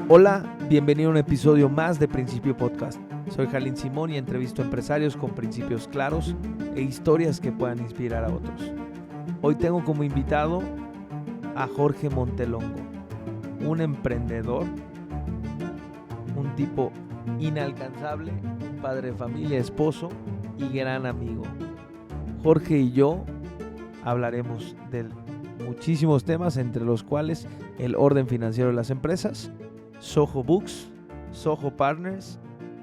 Hola, bienvenido a un episodio más de Principio Podcast. Soy Jalín Simón y entrevisto a empresarios con principios claros e historias que puedan inspirar a otros. Hoy tengo como invitado a Jorge Montelongo, un emprendedor, un tipo inalcanzable, un padre de familia, esposo y gran amigo. Jorge y yo hablaremos de muchísimos temas, entre los cuales el orden financiero de las empresas, Soho Books, Soho Partners,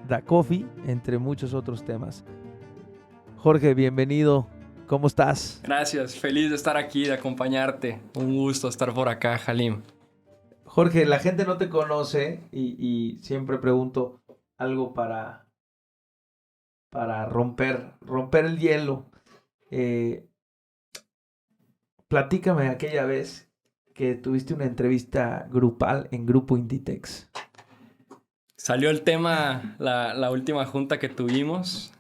Da Coffee, entre muchos otros temas. Jorge, bienvenido. ¿Cómo estás? Gracias, feliz de estar aquí, de acompañarte. Un gusto estar por acá, Halim. Jorge, la gente no te conoce y siempre pregunto algo para romper el hielo. Platícame aquella vez que tuviste una entrevista grupal en Grupo Inditex. Salió el tema la última junta que tuvimos.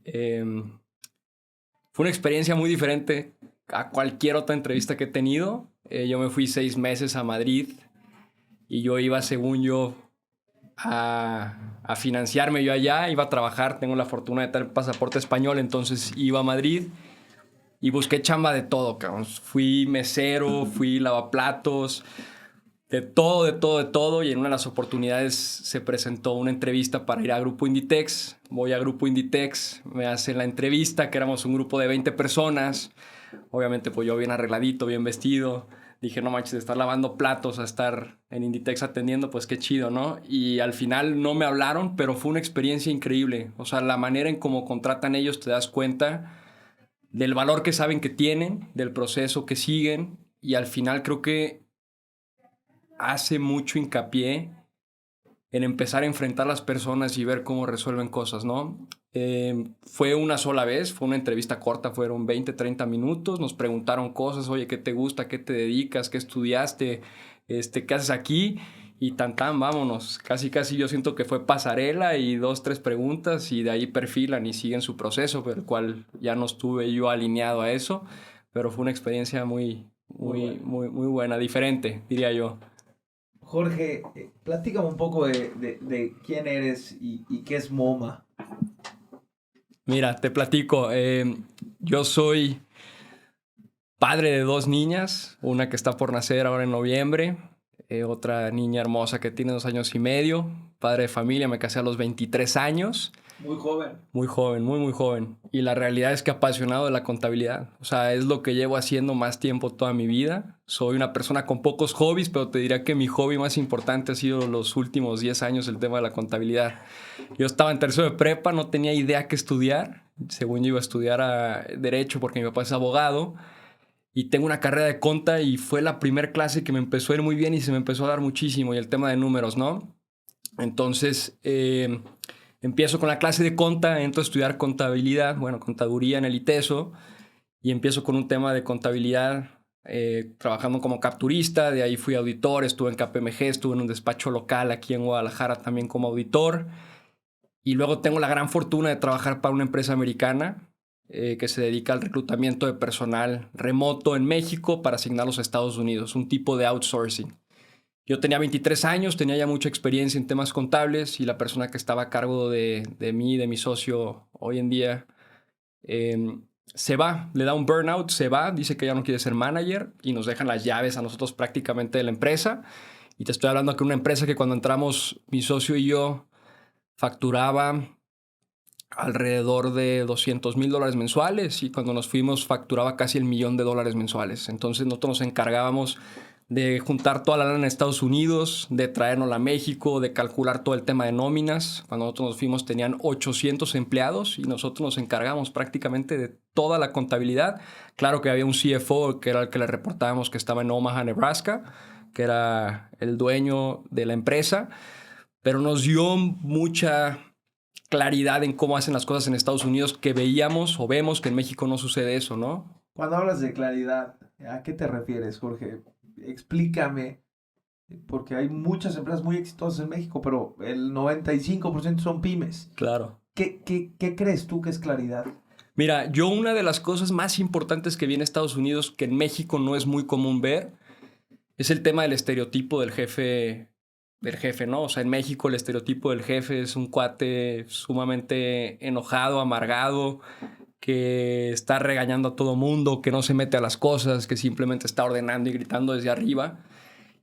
Fue una experiencia muy diferente a cualquier otra entrevista que he tenido. Yo me fui 6 meses a Madrid y yo iba, según yo, a financiarme yo allá. Iba a trabajar, tengo la fortuna de tener pasaporte español, entonces iba a Madrid y busqué chamba de todo, cabrón. Fui mesero, fui lavaplatos, de todo. Y en una de las oportunidades se presentó una entrevista para ir a Grupo Inditex. Voy a Grupo Inditex, me hacen la entrevista, que éramos un grupo de 20 personas. Obviamente, pues yo bien arregladito, bien vestido. Dije, no manches, de estar lavando platos a estar en Inditex atendiendo, pues qué chido, ¿no? Y al final no me hablaron, pero fue una experiencia increíble. O sea, la manera en cómo contratan ellos, te das cuenta del valor que saben que tienen, del proceso que siguen. Y al final creo que hace mucho hincapié en empezar a enfrentar a las personas y ver cómo resuelven cosas, ¿no? Fue una sola vez, fue una entrevista corta, fueron 20, 30 minutos, nos preguntaron cosas, oye, ¿qué te gusta? ¿Qué te dedicas? ¿Qué estudiaste? ¿Qué haces aquí? Y vámonos. Casi yo siento que fue pasarela y 2, 3 preguntas y de ahí perfilan y siguen su proceso, pero el cual ya no estuve yo alineado a eso, pero fue una experiencia muy buena, diferente, diría yo. Jorge, platícame un poco de quién eres y qué es MoMA. Mira, te platico. Yo soy padre de 2 niñas, una que está por nacer ahora en noviembre, otra niña hermosa que tiene 2 años y medio, padre de familia, me casé a los 23 años. Muy joven. Muy joven, muy joven. Y la realidad es que apasionado de la contabilidad. O sea, es lo que llevo haciendo más tiempo toda mi vida. Soy una persona con pocos hobbies, pero te diría que mi hobby más importante ha sido los últimos 10 años el tema de la contabilidad. Yo estaba en tercero de prepa, no tenía idea qué estudiar. Según yo iba a estudiar Derecho porque mi papá es abogado. Y tengo una carrera de conta y fue la primera clase que me empezó a ir muy bien y se me empezó a dar muchísimo. Y el tema de números, ¿no? Entonces, empiezo con la clase de conta, entro a estudiar contabilidad, contaduría en el ITESO, y empiezo con un tema de contabilidad, trabajando como capturista. De ahí fui auditor, estuve en KPMG, estuve en un despacho local aquí en Guadalajara también como auditor. Y luego tengo la gran fortuna de trabajar para una empresa americana que se dedica al reclutamiento de personal remoto en México para asignarlos a Estados Unidos, un tipo de outsourcing. Yo tenía 23 años, tenía ya mucha experiencia en temas contables y la persona que estaba a cargo de mí, de mi socio hoy en día, se va, le da un burnout, se va, dice que ya no quiere ser manager y nos dejan las llaves a nosotros prácticamente de la empresa. Y te estoy hablando que una empresa que cuando entramos mi socio y yo facturaba alrededor de $200,000 mensuales y cuando nos fuimos facturaba casi $1,000,000 mensuales. Entonces nosotros nos encargábamos de juntar toda la lana en Estados Unidos, de traérnosla a México, de calcular todo el tema de nóminas. Cuando nosotros nos fuimos tenían 800 empleados y nosotros nos encargamos prácticamente de toda la contabilidad. Claro que había un CFO que era el que le reportábamos, que estaba en Omaha, Nebraska, que era el dueño de la empresa, pero nos dio mucha claridad en cómo hacen las cosas en Estados Unidos, que veíamos o vemos que en México no sucede eso, ¿no? Cuando hablas de claridad, ¿a qué te refieres, Jorge? Explícame, porque hay muchas empresas muy exitosas en México, pero el 95% son pymes. Claro. ¿Qué crees tú que es claridad? Mira, yo una de las cosas más importantes que vi en Estados Unidos, que en México no es muy común ver, es el tema del estereotipo del jefe, ¿no? O sea, en México el estereotipo del jefe es un cuate sumamente enojado, amargado, que está regañando a todo mundo, que no se mete a las cosas, que simplemente está ordenando y gritando desde arriba.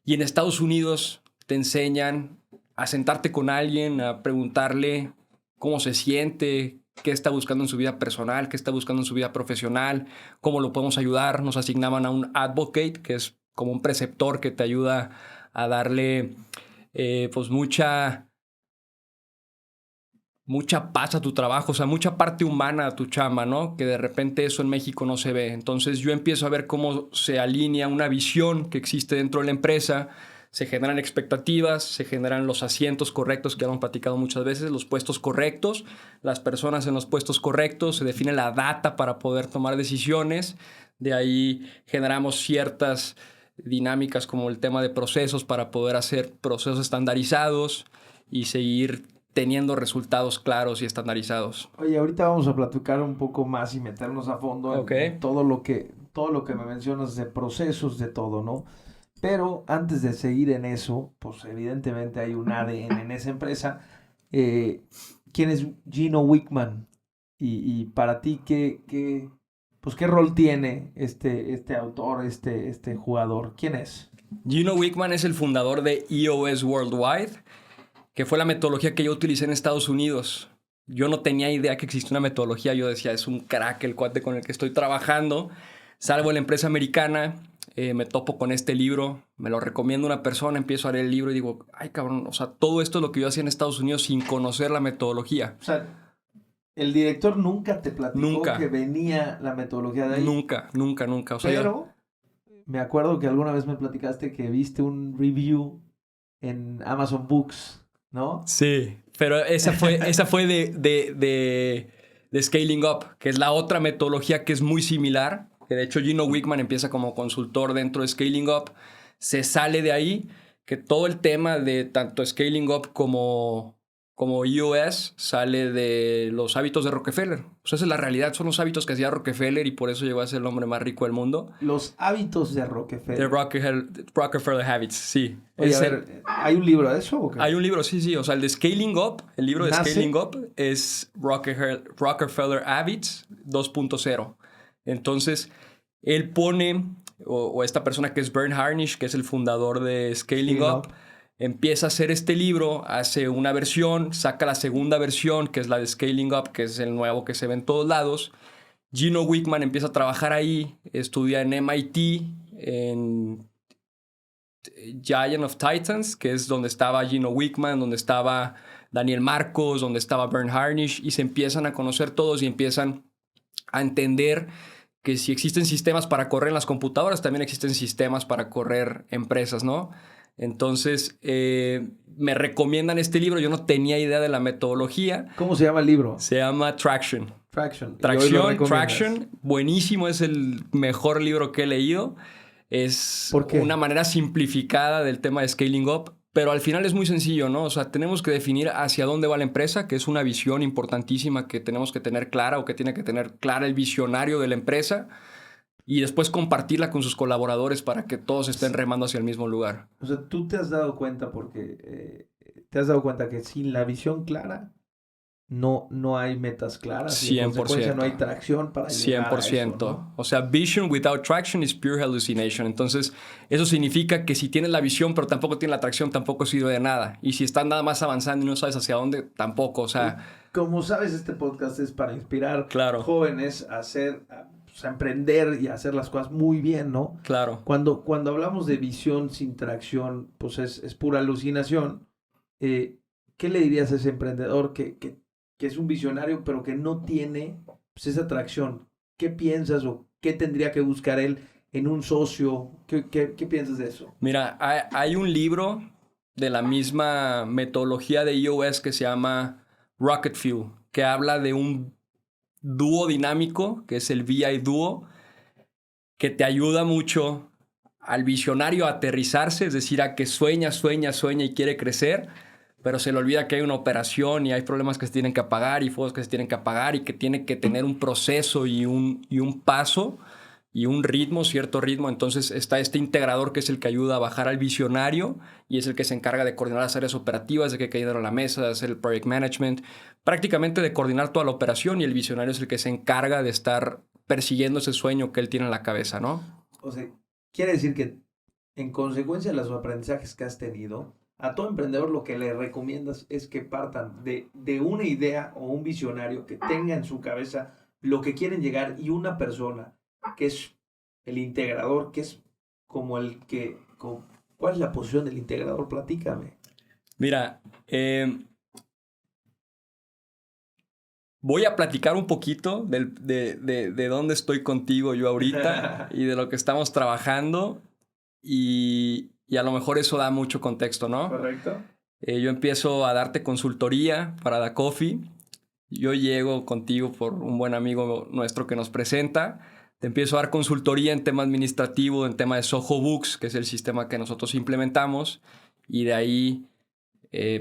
Y en Estados Unidos te enseñan a sentarte con alguien, a preguntarle cómo se siente, qué está buscando en su vida personal, qué está buscando en su vida profesional, cómo lo podemos ayudar. Nos asignaban a un advocate, que es como un preceptor que te ayuda a darle pues mucha paz a tu trabajo, o sea, mucha parte humana a tu chamba, ¿no? Que de repente eso en México no se ve. Entonces yo empiezo a ver cómo se alinea una visión que existe dentro de la empresa, se generan expectativas, se generan los asientos correctos que hemos platicado muchas veces, los puestos correctos, las personas en los puestos correctos, se define la data para poder tomar decisiones, de ahí generamos ciertas dinámicas como el tema de procesos para poder hacer procesos estandarizados y seguir teniendo resultados claros y estandarizados. Oye, ahorita vamos a platicar un poco más y meternos a fondo en todo lo que me mencionas de procesos, de todo, ¿no? Pero antes de seguir en eso, pues evidentemente hay un ADN en esa empresa. ¿Quién es Gino Wickman? Y para ti, pues, ¿qué rol tiene este autor, este jugador? ¿Quién es? Gino Wickman es el fundador de EOS Worldwide, que fue la metodología que yo utilicé en Estados Unidos. Yo no tenía idea que existía una metodología. Yo decía, es un crack el cuate con el que estoy trabajando. Salgo de la empresa americana, me topo con este libro, me lo recomienda una persona, empiezo a leer el libro y digo, ay cabrón, o sea, todo esto es lo que yo hacía en Estados Unidos sin conocer la metodología. O sea, el director nunca te platicó que venía la metodología de ahí. Nunca. O sea, pero me acuerdo que alguna vez me platicaste que viste un review en Amazon Books, ¿no? Sí, pero esa fue de Scaling Up, que es la otra metodología que es muy similar. Que de hecho Gino Wickman empieza como consultor dentro de Scaling Up, se sale de ahí, que todo el tema de tanto Scaling Up como EOS sale de los hábitos de Rockefeller. O sea, esa es la realidad, son los hábitos que hacía Rockefeller y por eso llegó a ser el hombre más rico del mundo. Los hábitos de Rockefeller. De Rockefeller Habits, sí. Oye, a ver, ¿hay un libro de eso o qué? Hay un libro, sí. O sea, el de Scaling Up, el libro de Scaling Up es Rockefeller Habits 2.0. Entonces, él pone, o esta persona que es Bern Harnish, que es el fundador de Scaling Up, empieza a hacer este libro, hace una versión, saca la segunda versión, que es la de Scaling Up, que es el nuevo que se ve en todos lados. Gino Wickman empieza a trabajar ahí, estudia en MIT, en Giant of Titans, que es donde estaba Gino Wickman, donde estaba Daniel Marcos, donde estaba Bern Harnish, y se empiezan a conocer todos y empiezan a entender que si existen sistemas para correr en las computadoras, también existen sistemas para correr empresas, ¿no? Entonces, me recomiendan este libro. Yo no tenía idea de la metodología. ¿Cómo se llama el libro? Se llama Traction. Traction. Buenísimo. Es el mejor libro que he leído. Es una manera simplificada del tema de Scaling Up. Pero al final es muy sencillo, ¿no? O sea, tenemos que definir hacia dónde va la empresa, que es una visión importantísima que tenemos que tener clara o que tiene que tener clara el visionario de la empresa y después compartirla con sus colaboradores para que todos estén remando hacia el mismo lugar. O sea, tú te has dado cuenta te has dado cuenta que sin la visión clara no hay metas claras. 100%. Y en consecuencia no hay tracción para llegar 100%. a eso, ¿no? O sea, vision without traction is pure hallucination. Entonces, eso significa que si tienes la visión pero tampoco tienes la tracción, tampoco sirve de nada. Y si estás nada más avanzando y no sabes hacia dónde, tampoco. O sea, como sabes, este podcast es para inspirar jóvenes a emprender y a hacer las cosas muy bien, ¿no? Claro. Cuando hablamos de visión sin tracción, pues es pura alucinación. ¿Qué le dirías a ese emprendedor que es un visionario, pero que no tiene pues, esa atracción? ¿Qué piensas o qué tendría que buscar él en un socio? ¿Qué piensas de eso? Mira, hay un libro de la misma metodología de EOS que se llama Rocket Fuel, que habla de un dúo dinámico, que es el VI dúo, que te ayuda mucho al visionario a aterrizarse, es decir, a que sueña y quiere crecer, pero se le olvida que hay una operación y hay problemas que se tienen que apagar y fuegos que se tienen que apagar y que tiene que tener un proceso y un paso y un ritmo, cierto ritmo. Entonces está este integrador que es el que ayuda a bajar al visionario y es el que se encarga de coordinar las áreas operativas, de que caigan a la mesa, de hacer el project management, prácticamente de coordinar toda la operación, y el visionario es el que se encarga de estar persiguiendo ese sueño que él tiene en la cabeza, ¿no? O sea, quiere decir que en consecuencia de los aprendizajes que has tenido, a todo emprendedor lo que le recomiendas es que partan de una idea o un visionario que tenga en su cabeza lo que quieren llegar, y una persona que es el integrador, que es como el que... ¿Cuál es la posición del integrador? Platícame. Mira, voy a platicar un poquito de dónde estoy contigo yo ahorita y de lo que estamos trabajando, y a lo mejor eso da mucho contexto, ¿no? ¿Correcto? Yo empiezo a darte consultoría para Da Coffee. Yo llego contigo por un buen amigo nuestro que nos presenta. Te empiezo a dar consultoría en tema administrativo, en tema de Soho Books, que es el sistema que nosotros implementamos. Y de ahí,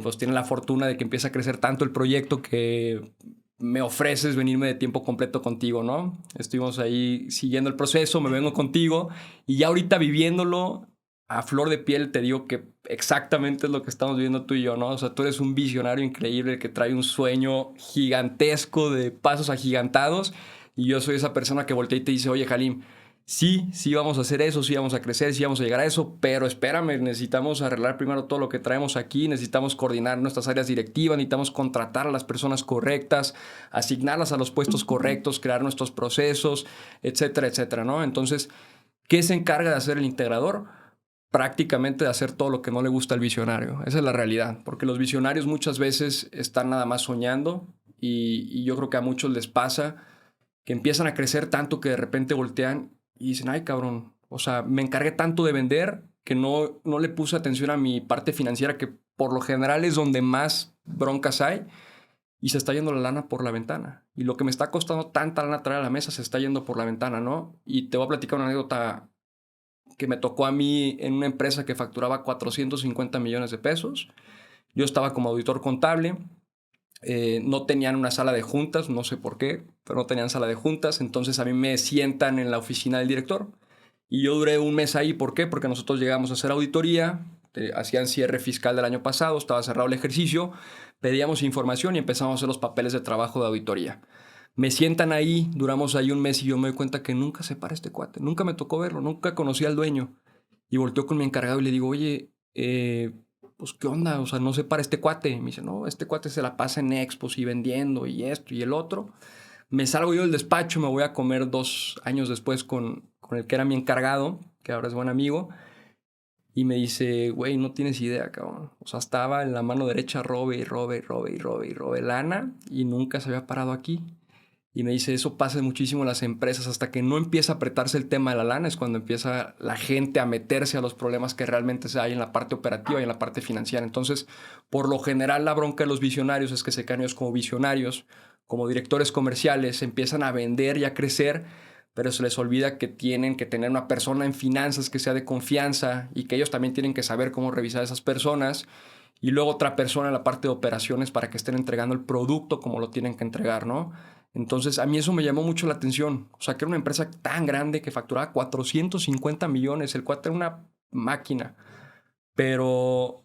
pues tiene la fortuna de que empieza a crecer tanto el proyecto que me ofreces venirme de tiempo completo contigo, ¿no? Estuvimos ahí siguiendo el proceso, me vengo contigo y ya ahorita viviéndolo a flor de piel te digo que exactamente es lo que estamos viviendo tú y yo, ¿no? O sea, tú eres un visionario increíble que trae un sueño gigantesco de pasos agigantados, y yo soy esa persona que voltea y te dice, oye, Halim, sí vamos a hacer eso, sí vamos a crecer, sí vamos a llegar a eso, pero espérame, necesitamos arreglar primero todo lo que traemos aquí, necesitamos coordinar nuestras áreas directivas, necesitamos contratar a las personas correctas, asignarlas a los puestos correctos, crear nuestros procesos, etcétera, etcétera, ¿no? Entonces, ¿qué se encarga de hacer el integrador? Prácticamente de hacer todo lo que no le gusta al visionario. Esa es la realidad, porque los visionarios muchas veces están nada más soñando, y yo creo que a muchos les pasa que empiezan a crecer tanto que de repente voltean y dicen, ay cabrón, o sea, me encargué tanto de vender que no le puse atención a mi parte financiera, que por lo general es donde más broncas hay, y se está yendo la lana por la ventana. Y lo que me está costando tanta lana traer a la mesa se está yendo por la ventana, ¿no? Y te voy a platicar una anécdota que me tocó a mí en una empresa que facturaba 450 millones de pesos. Yo estaba como auditor contable. No tenían una sala de juntas, no sé por qué, pero no tenían sala de juntas. Entonces a mí me sientan en la oficina del director. Y yo duré un mes ahí. ¿Por qué? Porque nosotros llegamos a hacer auditoría, hacían cierre fiscal del año pasado, estaba cerrado el ejercicio, pedíamos información y empezamos a hacer los papeles de trabajo de auditoría. Me sientan ahí, duramos ahí un mes y yo me doy cuenta que nunca se para este cuate. Nunca me tocó verlo, nunca conocí al dueño. Y volteo con mi encargado y le digo, oye, pues qué onda, o sea, no se para este cuate. Y me dice, no, este cuate se la pasa en expos y vendiendo y esto y el otro. Me salgo yo del despacho, me voy a comer 2 años después con el que era mi encargado, que ahora es buen amigo, y me dice, güey, no tienes idea, cabrón. O sea, estaba en la mano derecha, robe lana, y nunca se había parado aquí. Y me dice, eso pasa muchísimo en las empresas, hasta que no empieza a apretarse el tema de la lana es cuando empieza la gente a meterse a los problemas que realmente se hay en la parte operativa y en la parte financiera. Entonces, por lo general, la bronca de los visionarios es que se caen ellos como visionarios, como directores comerciales, empiezan a vender y a crecer, pero se les olvida que tienen que tener una persona en finanzas que sea de confianza, y que ellos también tienen que saber cómo revisar a esas personas, y luego otra persona en la parte de operaciones para que estén entregando el producto como lo tienen que entregar, ¿no? Entonces, a mí eso me llamó mucho la atención. O sea, que era una empresa tan grande que facturaba 450 millones. El cuate era una máquina. Pero,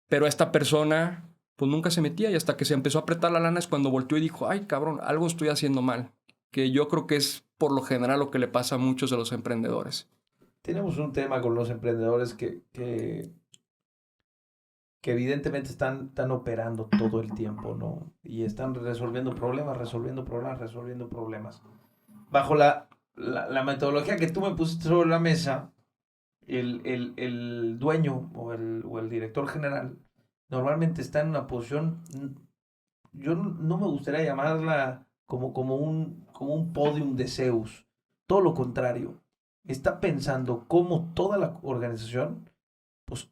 pero esta persona, pues nunca se metía, y hasta que se empezó a apretar la lana es cuando volteó y dijo, ay, cabrón, algo estoy haciendo mal. Que yo creo que es por lo general lo que le pasa a muchos de los emprendedores. Tenemos un tema con los emprendedores que evidentemente están operando todo el tiempo, ¿no? Y están resolviendo problemas, resolviendo problemas, resolviendo problemas. Bajo la metodología que tú me pusiste sobre la mesa, el dueño o el director general normalmente está en una posición, yo no me gustaría llamarla como un podium de Zeus. Todo lo contrario. Está pensando cómo toda la organización pues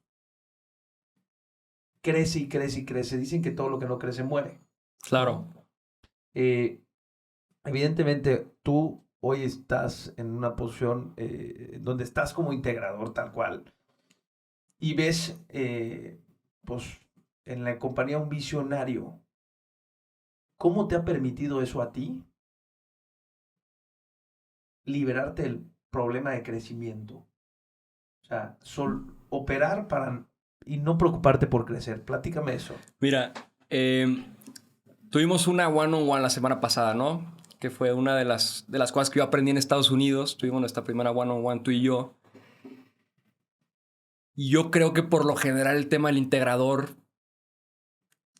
crece y crece y crece. Dicen que todo lo que no crece muere. Claro. Eh, Evidentemente, tú hoy estás en una posición donde estás como integrador tal cual y ves, pues, en la compañía un visionario. ¿Cómo te ha permitido eso a ti liberarte problema de crecimiento? O sea, operar y no preocuparte por crecer. Platícame eso. Mira, tuvimos una one-on-one la semana pasada, ¿no? Que fue una de las cosas que yo aprendí en Estados Unidos. Tuvimos nuestra primera one-on-one, tú y yo. Y yo creo que por lo general el tema del integrador,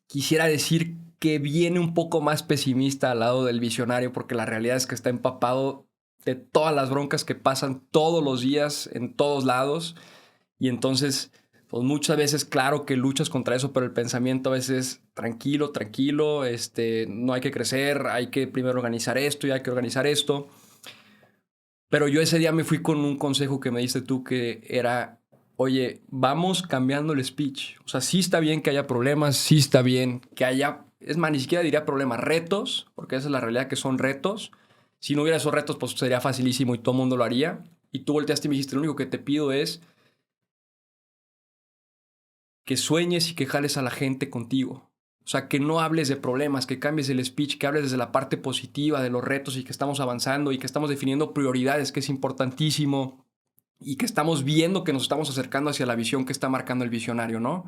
quisiera decir que viene un poco más pesimista al lado del visionario, porque la realidad es que está empapado de todas las broncas que pasan todos los días en todos lados. Y entonces, pues muchas veces, claro que luchas contra eso, pero el pensamiento a veces tranquilo, no hay que crecer, hay que primero organizar esto y hay que organizar esto. Pero yo ese día me fui con un consejo que me diste tú, que era: oye, vamos cambiando el speech. O sea, sí está bien que haya problemas, sí está bien que haya, es más, ni siquiera diría problemas, retos, porque esa es la realidad, que son retos. Si no hubiera esos retos, pues sería facilísimo y todo el mundo lo haría. Y tú volteaste y me dijiste: lo único que te pido es que sueñes y que jales a la gente contigo. O sea, que no hables de problemas, que cambies el speech, que hables desde la parte positiva de los retos y que estamos avanzando y que estamos definiendo prioridades, que es importantísimo, y que estamos viendo que nos estamos acercando hacia la visión que está marcando el visionario, ¿no?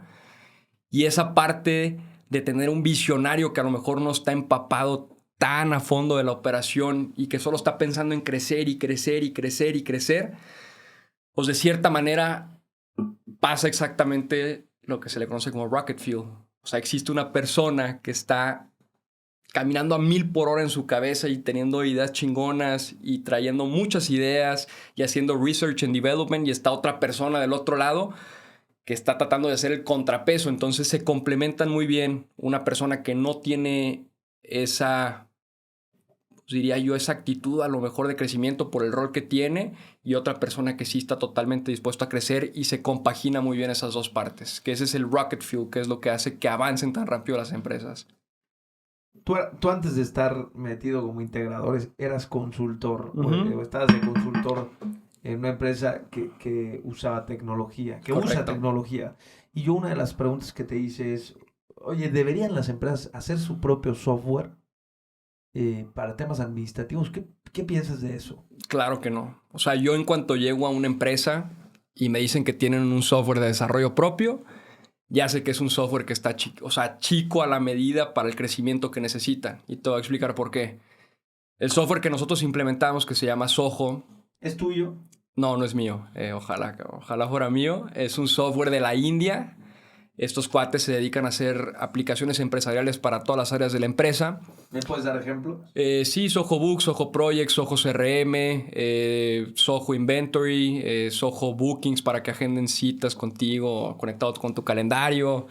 Y esa parte de tener un visionario que a lo mejor no está empapado tan a fondo de la operación y que solo está pensando en crecer y crecer y crecer y crecer, pues de cierta manera pasa exactamente lo que se le conoce como rocket fuel. O sea, existe una persona que está caminando a 1000 por hora en su cabeza y teniendo ideas chingonas y trayendo muchas ideas y haciendo research and development, y está otra persona del otro lado que está tratando de hacer el contrapeso. Entonces se complementan muy bien. Una persona que no tiene esa, pues diría yo, esa actitud a lo mejor de crecimiento por el rol que tiene, y otra persona que sí está totalmente dispuesta a crecer, y se compagina muy bien esas dos partes, que ese es el rocket fuel, que es lo que hace que avancen tan rápido las empresas. Tú antes de estar metido como integrador eras consultor, o estabas de consultor en una empresa que usaba tecnología, que Correcto. usa tecnología. Y yo una de las preguntas que te hice es: oye, ¿deberían las empresas hacer su propio software para temas administrativos? ¿Qué piensas de eso? Claro que no. O sea, yo en cuanto llego a una empresa y me dicen que tienen un software de desarrollo propio, ya sé que es un software que está chico a la medida para el crecimiento que necesitan. Y te voy a explicar por qué. El software que nosotros implementamos, que se llama Soho. ¿Es tuyo? No, no es mío. Ojalá fuera mío. Es un software de la India. Estos cuates se dedican a hacer aplicaciones empresariales para todas las áreas de la empresa. ¿Me puedes dar ejemplos? Sí, Soho Books, Soho Projects, Soho CRM, Soho Inventory, Soho Bookings para que agenden citas contigo, conectado con tu calendario.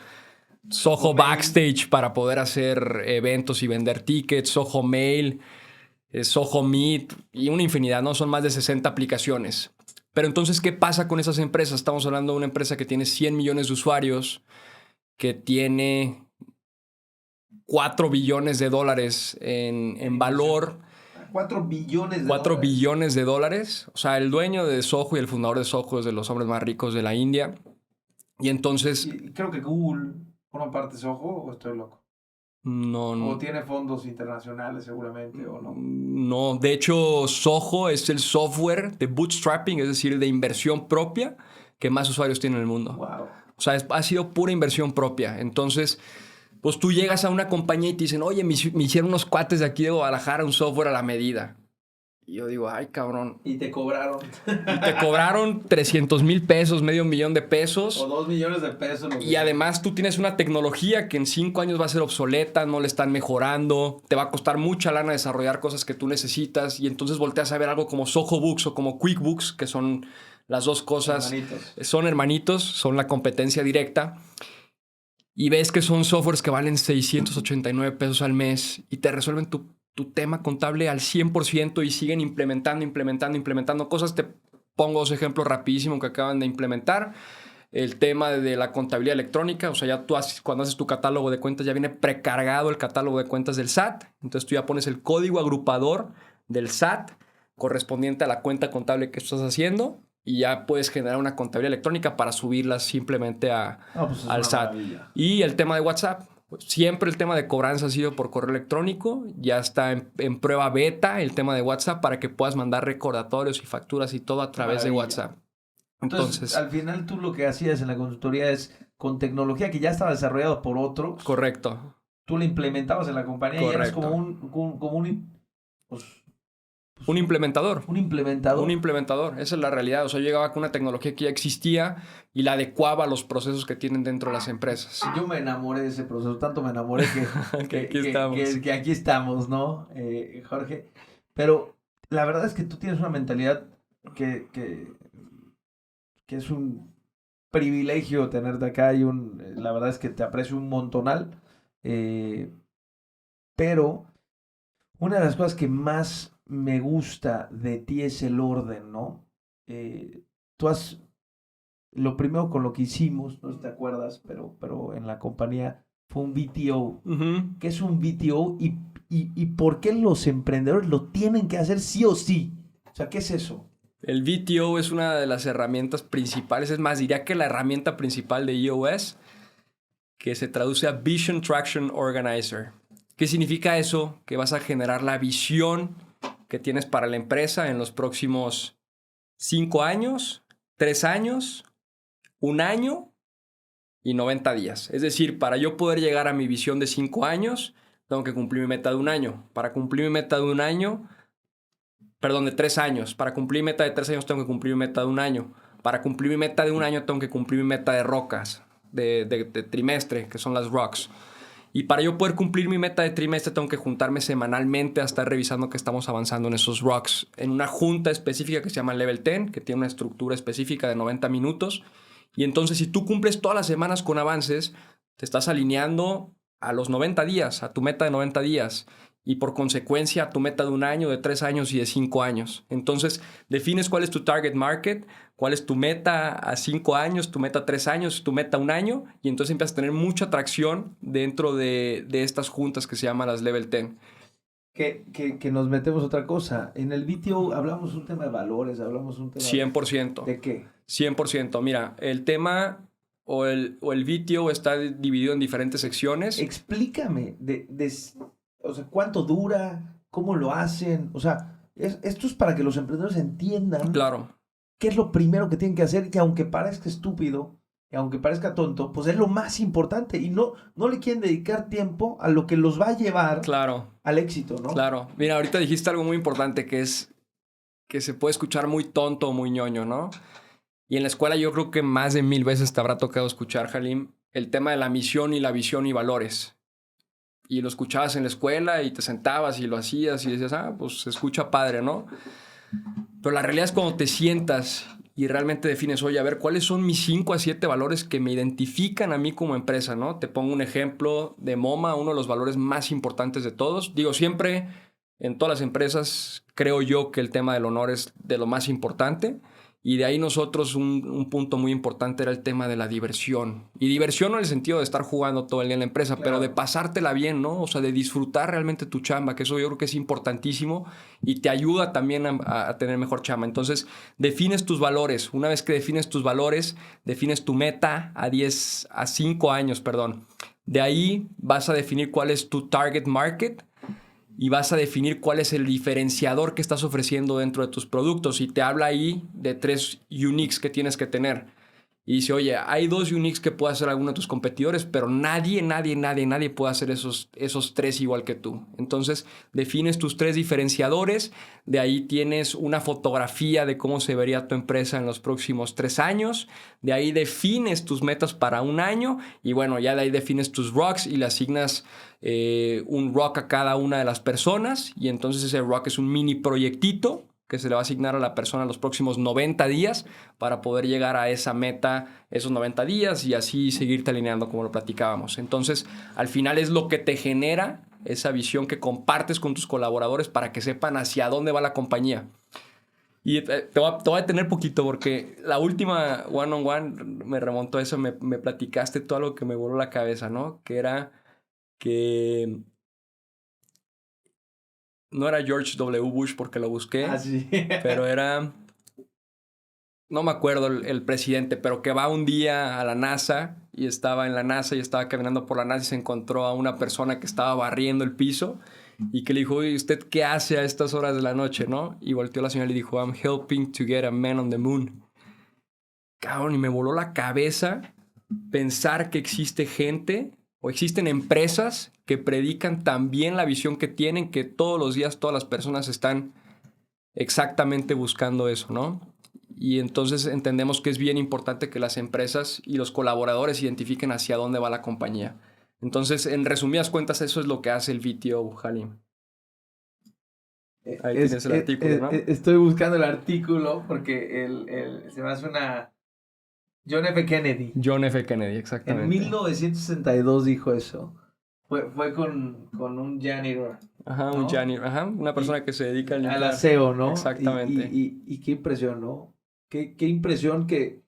Soho Backstage para poder hacer eventos y vender tickets. Soho Mail, Soho Meet y una infinidad, ¿no? Son más de 60 aplicaciones. Pero entonces, ¿qué pasa con esas empresas? Estamos hablando de una empresa que tiene 100 millones de usuarios, que tiene 4 billones de dólares en valor. 4 billones de 4 dólares. billones de dólares. O sea, el dueño de Soho y el fundador de Soho es de los hombres más ricos de la India. Y entonces... Y creo que Google forma parte de Soho, ¿o estoy loco? No. O tiene fondos internacionales seguramente, ¿o no? No, de hecho, Soho es el software de bootstrapping, es decir, de inversión propia, que más usuarios tiene en el mundo. Wow. O sea, ha sido pura inversión propia. Entonces, pues tú llegas a una compañía y te dicen: oye, me hicieron unos cuates de aquí de Guadalajara un software a la medida. Y yo digo: ay, cabrón. Y te cobraron. Y te cobraron 300,000 pesos, $500,000 de pesos. O 2 millones de pesos. Y además tú tienes una tecnología que en 5 años va a ser obsoleta, no le están mejorando, te va a costar mucha lana desarrollar cosas que tú necesitas, y entonces volteas a ver algo como Soho Books o como QuickBooks, que son las dos cosas. Son hermanitos, son la competencia directa. Y ves que son softwares que valen 689 pesos al mes y te resuelven tu tema contable al 100% y siguen implementando cosas. Te pongo 2 ejemplos rapidísimo que acaban de implementar. El tema de la contabilidad electrónica. O sea, ya tú cuando haces tu catálogo de cuentas ya viene precargado el catálogo de cuentas del SAT. Entonces tú ya pones el código agrupador del SAT correspondiente a la cuenta contable que estás haciendo, y ya puedes generar una contabilidad electrónica para subirla simplemente al SAT. Maravilla. Y el tema de WhatsApp. Siempre el tema de cobranza ha sido por correo electrónico. Ya está en prueba beta el tema de WhatsApp para que puedas mandar recordatorios y facturas y todo a través de WhatsApp. Entonces, al final tú lo que hacías en la consultoría es con tecnología que ya estaba desarrollada por otros. Correcto. Tú la implementabas en la compañía y eras como un implementador. Un implementador. Un implementador, esa es la realidad. O sea, yo llegaba con una tecnología que ya existía y la adecuaba a los procesos que tienen dentro de las empresas. Yo me enamoré de ese proceso, tanto me enamoré que aquí estamos, ¿no, Jorge? Pero la verdad es que tú tienes una mentalidad que es un privilegio tenerte acá y la verdad es que te aprecio un montonal. Pero una de las cosas que más me gusta de ti es el orden, ¿no? Tú has, lo primero con lo que hicimos, no sé si te acuerdas, pero en la compañía fue un BTO. ¿Qué es un BTO y por qué los emprendedores lo tienen que hacer sí o sí? O sea, ¿qué es eso? El BTO es una de las herramientas principales, es más, diría que la herramienta principal de EOS, que se traduce a Vision Traction Organizer. ¿Qué significa eso? Que vas a generar la visión que tienes para la empresa en los próximos 5 años, 3 años, 1 año y 90 días. Es decir, para yo poder llegar a mi visión de 5 años, tengo que cumplir mi meta de 1 año. Para cumplir mi meta de 1 año, perdón, de 3 años. Para cumplir mi meta de 3 años tengo que cumplir mi meta de 1 año. Para cumplir mi meta de 1 año tengo que cumplir mi meta de rocas, de trimestre, que son las rocks. Y para yo poder cumplir mi meta de trimestre tengo que juntarme semanalmente a estar revisando que estamos avanzando en esos rocks. En una junta específica que se llama Level 10, que tiene una estructura específica de 90 minutos. Y entonces si tú cumples todas las semanas con avances, te estás alineando a los 90 días, a tu meta de 90 días. Y por consecuencia a tu meta de 1 año, de 3 años y de 5 años. Entonces defines cuál es tu target market, cuál es tu meta a 5 años, tu meta a 3 años, tu meta a 1 año, y entonces empiezas a tener mucha atracción dentro de estas juntas que se llaman las Level 10. Que nos metemos otra cosa. En el BTO hablamos un tema de valores, hablamos un tema 100%. ¿De qué? 100%. Mira, el tema o el BTO está dividido en diferentes secciones. Explícame, o sea, ¿cuánto dura? ¿Cómo lo hacen? O sea, esto es para que los emprendedores entiendan Claro. qué es lo primero que tienen que hacer, que aunque parezca estúpido, que aunque parezca tonto, pues es lo más importante y no le quieren dedicar tiempo a lo que los va a llevar al éxito, ¿no? Claro. Mira, ahorita dijiste algo muy importante que es que se puede escuchar muy tonto o muy ñoño, ¿no? Y en la escuela yo creo que más de 1000 veces te habrá tocado escuchar, Halim, el tema de la misión y la visión y valores. Y lo escuchabas en la escuela y te sentabas y lo hacías y decías, pues se escucha padre, ¿no? Pero la realidad es cuando te sientas y realmente defines, oye, a ver, ¿cuáles son mis 5 a 7 valores que me identifican a mí como empresa, ¿no? Te pongo un ejemplo de MoMA, uno de los valores más importantes de todos. Digo, siempre en todas las empresas creo yo que el tema del honor es de lo más importante. Y de ahí nosotros un punto muy importante era el tema de la diversión. Y diversión no en el sentido de estar jugando todo el día en la empresa, claro, pero de pasártela bien, ¿no? O sea, de disfrutar realmente tu chamba, que eso yo creo que es importantísimo y te ayuda también a tener mejor chamba. Entonces, defines tus valores. Una vez que defines tus valores, defines tu meta a 5 años, perdón. De ahí vas a definir cuál es tu target market y vas a definir cuál es el diferenciador que estás ofreciendo dentro de tus productos. Y te habla ahí de 3 uniques que tienes que tener. Y dice, oye, hay 2 uniques que puede hacer alguno de tus competidores, pero nadie puede hacer esos 3 igual que tú. Entonces, defines tus 3 diferenciadores. De ahí tienes una fotografía de cómo se vería tu empresa en los próximos 3 años. De ahí defines tus metas para 1 año. Y bueno, ya de ahí defines tus rocks y le asignas un rock a cada una de las personas. Y entonces ese rock es un mini proyectito que se le va a asignar a la persona en los próximos 90 días para poder llegar a esa meta esos 90 días y así seguirte alineando como lo platicábamos. Entonces, al final es lo que te genera esa visión que compartes con tus colaboradores para que sepan hacia dónde va la compañía. Y te voy a tener poquito porque la última one-on-one me remontó a eso, me platicaste todo algo que me voló la cabeza, ¿no? Que era que no era George W. Bush porque lo busqué, sí. pero era no me acuerdo el presidente, pero que va un día a la NASA y estaba en la NASA y estaba caminando por la NASA y se encontró a una persona que estaba barriendo el piso y que le dijo, oye, ¿usted qué hace a estas horas de la noche, no? Y volteó la señora y le dijo, I'm helping to get a man on the moon. Cabrón, y me voló la cabeza pensar que existe gente o existen empresas que predican también la visión que tienen, que todos los días todas las personas están exactamente buscando eso, ¿no? Y entonces entendemos que es bien importante que las empresas y los colaboradores identifiquen hacia dónde va la compañía. Entonces, en resumidas cuentas, eso es lo que hace el VTO, Halim. Ahí tienes el artículo, ¿no? Estoy buscando el artículo porque se me hace una... John F. Kennedy. John F. Kennedy, exactamente. En 1962 dijo eso. Fue con un janitor. Ajá, ¿no? un janitor. Ajá, una persona que se dedica al aseo, ¿no? Exactamente. Y qué impresión, ¿no? Qué impresión que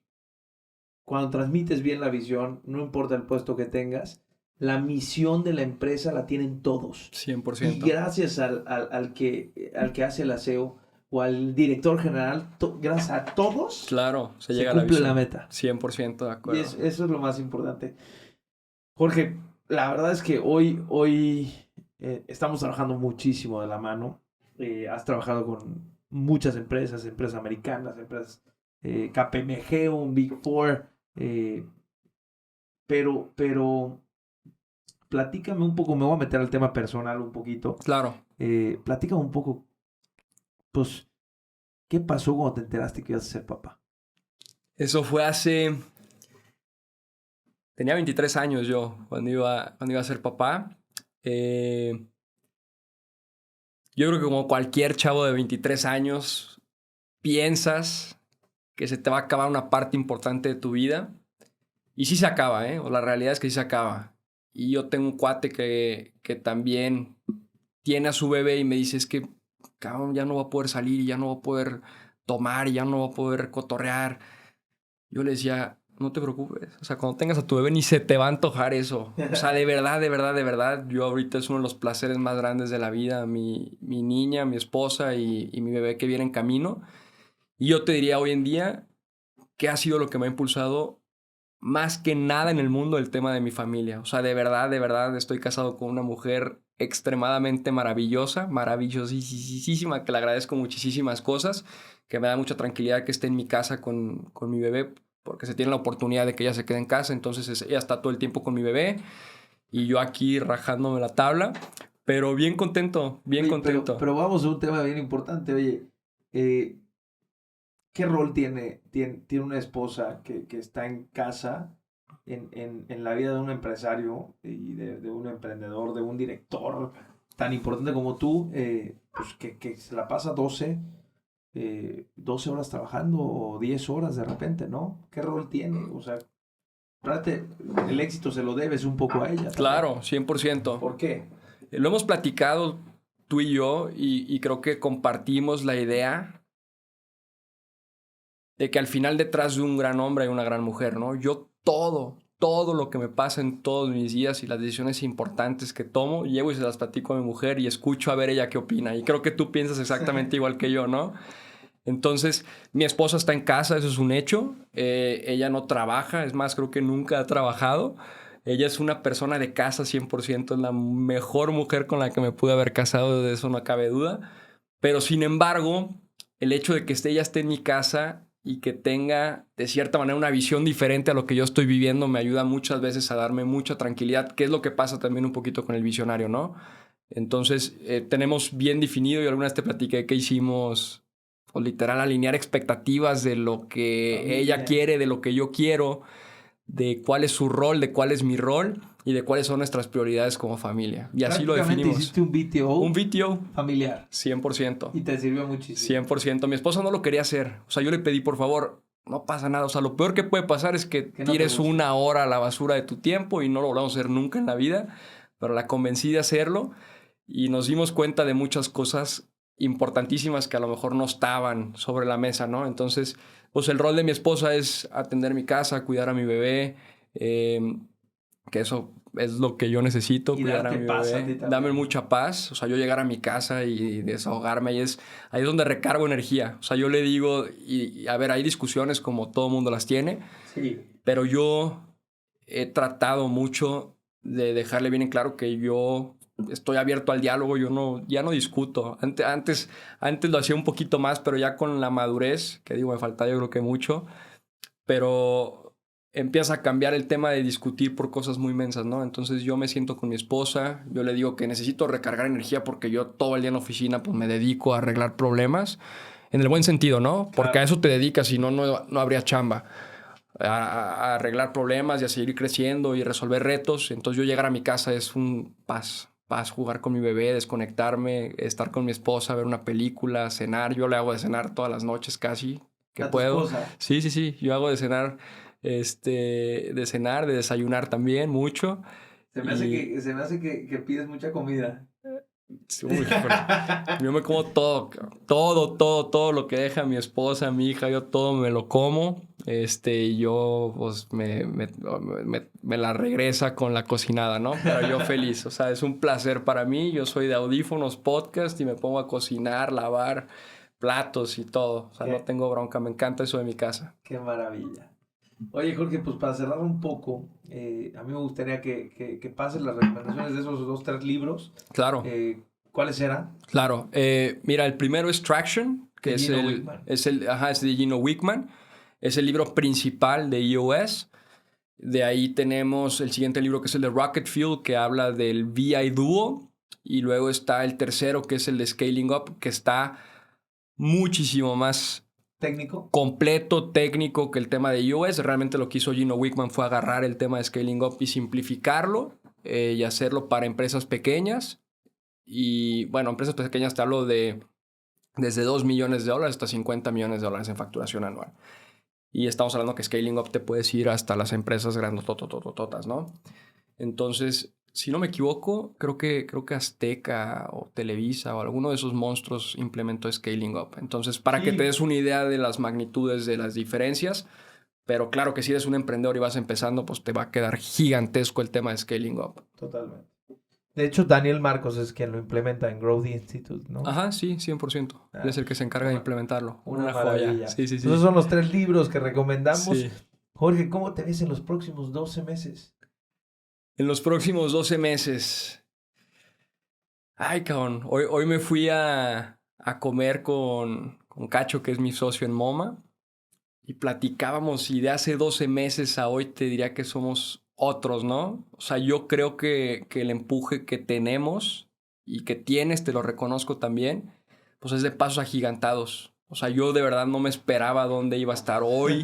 cuando transmites bien la visión, no importa el puesto que tengas, la misión de la empresa la tienen todos. 100%. Y gracias al que hace el aseo o al director general, gracias a todos, claro, se llega cumple a la meta. 100% de acuerdo. Y eso es lo más importante. Jorge, la verdad es que hoy estamos trabajando muchísimo de la mano. Has trabajado con muchas empresas americanas, empresas KPMG, un Big Four, pero platícame un poco, me voy a meter al tema personal un poquito. Claro. Platícame un poco, pues, ¿qué pasó cuando te enteraste que ibas a ser papá? Eso fue hace... Tenía 23 años yo cuando iba a ser papá. Yo creo que como cualquier chavo de 23 años, piensas que se te va a acabar una parte importante de tu vida. Y sí se acaba, ¿eh? O la realidad es que sí se acaba. Y yo tengo un cuate que también tiene a su bebé y me dice, es que, cabrón, ya no va a poder salir, ya no va a poder tomar, ya no va a poder cotorrear. Yo le decía, no te preocupes. O sea, cuando tengas a tu bebé ni se te va a antojar eso. O sea, de verdad, yo ahorita es uno de los placeres más grandes de la vida. Mi niña, mi esposa y mi bebé que viene en camino. Y yo te diría hoy en día que ha sido lo que me ha impulsado más que nada en el mundo el tema de mi familia. O sea, de verdad, estoy casado con una mujer extremadamente maravillosa, maravillosísima, que le agradezco muchísimas cosas, que me da mucha tranquilidad que esté en mi casa con mi bebé, porque se tiene la oportunidad de que ella se quede en casa, entonces ella está todo el tiempo con mi bebé y yo aquí rajándome la tabla, pero bien contento, bien contento. Pero vamos a un tema bien importante, oye, ¿qué rol tiene una esposa que está en casa en la vida de un empresario y de un emprendedor, de un director tan importante como tú, pues que se la pasa 12 horas trabajando o 10 horas de repente, ¿no? ¿Qué rol tiene? O sea, el éxito se lo debes un poco a ella también. Claro, 100%. ¿Por qué? Lo hemos platicado tú y yo y creo que compartimos la idea de que al final detrás de un gran hombre hay una gran mujer, ¿no? Yo todo lo que me pasa en todos mis días y las decisiones importantes que tomo, llevo y se las platico a mi mujer y escucho a ver ella qué opina. Y creo que tú piensas exactamente igual que yo, ¿no? Entonces, mi esposa está en casa, eso es un hecho. Ella no trabaja, es más, creo que nunca ha trabajado. Ella es una persona de casa 100%, es la mejor mujer con la que me pude haber casado, de eso no cabe duda. Pero sin embargo, el hecho de que ella esté en mi casa y que tenga de cierta manera una visión diferente a lo que yo estoy viviendo me ayuda muchas veces a darme mucha tranquilidad, que es lo que pasa también un poquito con el visionario, ¿no? Entonces, tenemos bien definido, y alguna vez te platiqué que hicimos, o literal, alinear expectativas de lo que ella quiere, de lo que yo quiero, de cuál es su rol, de cuál es mi rol y de cuáles son nuestras prioridades como familia. Y así lo definimos. Hiciste un VTO. Un VTO. Familiar. 100%. Y te sirvió muchísimo. 100%. Mi esposa no lo quería hacer. O sea, yo le pedí, por favor, no pasa nada. O sea, lo peor que puede pasar es que tires una hora a la basura de tu tiempo y no lo volvamos a hacer nunca en la vida. Pero la convencí de hacerlo y nos dimos cuenta de muchas cosas importantísimas que a lo mejor no estaban sobre la mesa, ¿no? Entonces, pues el rol de mi esposa es atender mi casa, cuidar a mi bebé, que eso es lo que yo necesito, y cuidar a darte mi paz a ti bebé, también. dame mucha paz. O sea, yo llegar a mi casa y desahogarme, ahí es donde recargo energía. O sea, yo le digo, y a ver, hay discusiones como todo mundo las tiene, Sí. pero yo he tratado mucho de dejarle bien en claro que yo estoy abierto al diálogo, ya no discuto. Antes lo hacía un poquito más, pero ya con la madurez, que digo, me falta yo creo que mucho, pero empieza a cambiar el tema de discutir por cosas muy mensas, ¿no? Entonces yo me siento con mi esposa, yo le digo que necesito recargar energía porque yo todo el día en la oficina pues me dedico a arreglar problemas, en el buen sentido, ¿no? Porque Claro. a eso te dedicas, si no, no habría chamba. A arreglar problemas y a seguir creciendo y resolver retos. Entonces yo llegar a mi casa es un paz, jugar con mi bebé, desconectarme, estar con mi esposa, ver una película, cenar. Yo le hago de cenar todas las noches casi que ¿A tu puedo. esposa? Sí, yo hago de cenar, de desayunar también mucho. Se me hace que pides mucha comida. Uy, yo me como todo lo que deja mi esposa, mi hija, yo todo me lo como. Yo pues me la regresa con la cocinada, ¿no? Pero yo feliz, o sea, es un placer para mí. Yo soy de audífonos, podcast y me pongo a cocinar, lavar platos y todo. O sea, no tengo bronca, me encanta eso de mi casa. Qué maravilla. Oye, Jorge, pues para cerrar un poco, a mí me gustaría que pases las recomendaciones de esos 2, 3 libros. Claro. ¿Cuáles eran? Claro. Mira, el primero es Traction, que es de Gino Wickman. Es el libro principal de iOS. De ahí tenemos el siguiente libro, que es el de Rocket Fuel, que habla del VI Duo. Y luego está el tercero, que es el de Scaling Up, que está muchísimo más técnico, completo, técnico que el tema de iOS. Realmente lo que hizo Gino Wickman fue agarrar el tema de Scaling Up y simplificarlo y hacerlo para empresas pequeñas. Y bueno, empresas pequeñas te hablo de desde $2 millones hasta $50 millones en facturación anual. Y estamos hablando que Scaling Up te puedes ir hasta las empresas grandotototototas, ¿no? Entonces, si no me equivoco, creo que Azteca o Televisa o alguno de esos monstruos implementó Scaling Up. Entonces, para que te des una idea de las magnitudes de las diferencias, pero claro que si eres un emprendedor y vas empezando, pues te va a quedar gigantesco el tema de Scaling Up. Totalmente. De hecho, Daniel Marcos es quien lo implementa en Growth Institute, ¿no? Ajá, sí, 100%. Él es el que se encarga de implementarlo. Una joya. Sí. Esos son los 3 libros que recomendamos. Sí. Jorge, ¿cómo te ves en los próximos 12 meses? En los próximos 12 meses. Ay, cabrón. Hoy me fui a comer con Cacho, que es mi socio en MoMA, y platicábamos, y de hace 12 meses a hoy te diría que somos otros, ¿no? O sea, yo creo que el empuje que tenemos y que tienes, te lo reconozco también, pues es de pasos agigantados. O sea, yo de verdad no me esperaba dónde iba a estar hoy,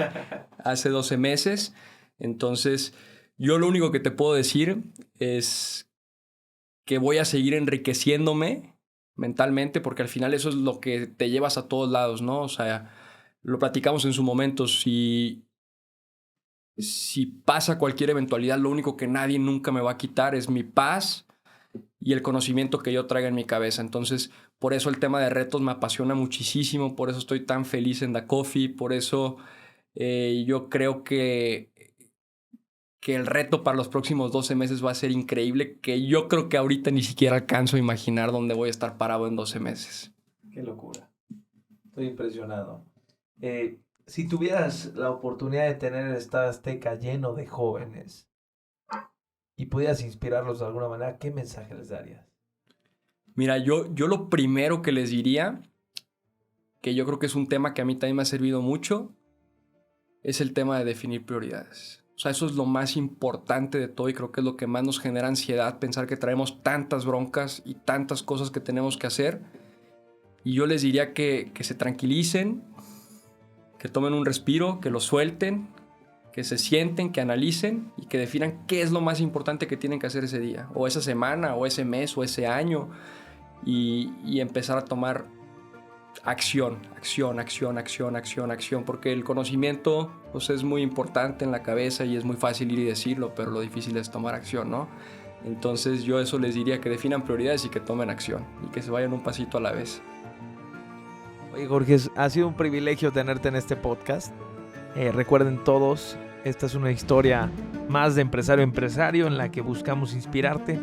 hace 12 meses. Entonces, yo lo único que te puedo decir es que voy a seguir enriqueciéndome mentalmente, porque al final eso es lo que te llevas a todos lados, ¿no? O sea, lo platicamos en su momento, si pasa cualquier eventualidad, lo único que nadie nunca me va a quitar es mi paz y el conocimiento que yo traiga en mi cabeza. Entonces, por eso el tema de retos me apasiona muchísimo, por eso estoy tan feliz en The Coffee, por eso yo creo que el reto para los próximos 12 meses va a ser increíble, que yo creo que ahorita ni siquiera alcanzo a imaginar dónde voy a estar parado en 12 meses. Qué locura. Estoy impresionado. Si tuvieras la oportunidad de tener el Estadio Azteca lleno de jóvenes y pudieras inspirarlos de alguna manera, ¿qué mensaje les darías? Mira, yo lo primero que les diría, que yo creo que es un tema que a mí también me ha servido mucho, es el tema de definir prioridades. O sea, eso es lo más importante de todo y creo que es lo que más nos genera ansiedad, pensar que traemos tantas broncas y tantas cosas que tenemos que hacer. Y yo les diría que se tranquilicen, que tomen un respiro, que lo suelten, que se sienten, que analicen y que definan qué es lo más importante que tienen que hacer ese día, o esa semana, o ese mes, o ese año, y empezar a tomar acción, porque el conocimiento pues, es muy importante en la cabeza y es muy fácil ir y decirlo, pero lo difícil es tomar acción, ¿no? Entonces yo eso les diría, que definan prioridades y que tomen acción y que se vayan un pasito a la vez. Oye, Jorge, ha sido un privilegio tenerte en este podcast. Recuerden todos Esta es una historia más de empresario a empresario en la que buscamos inspirarte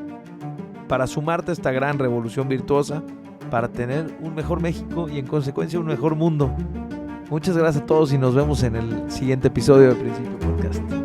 para sumarte a esta gran revolución virtuosa, para tener un mejor México y en consecuencia un mejor mundo. Muchas gracias a todos y nos vemos en el siguiente episodio de Principio Podcast.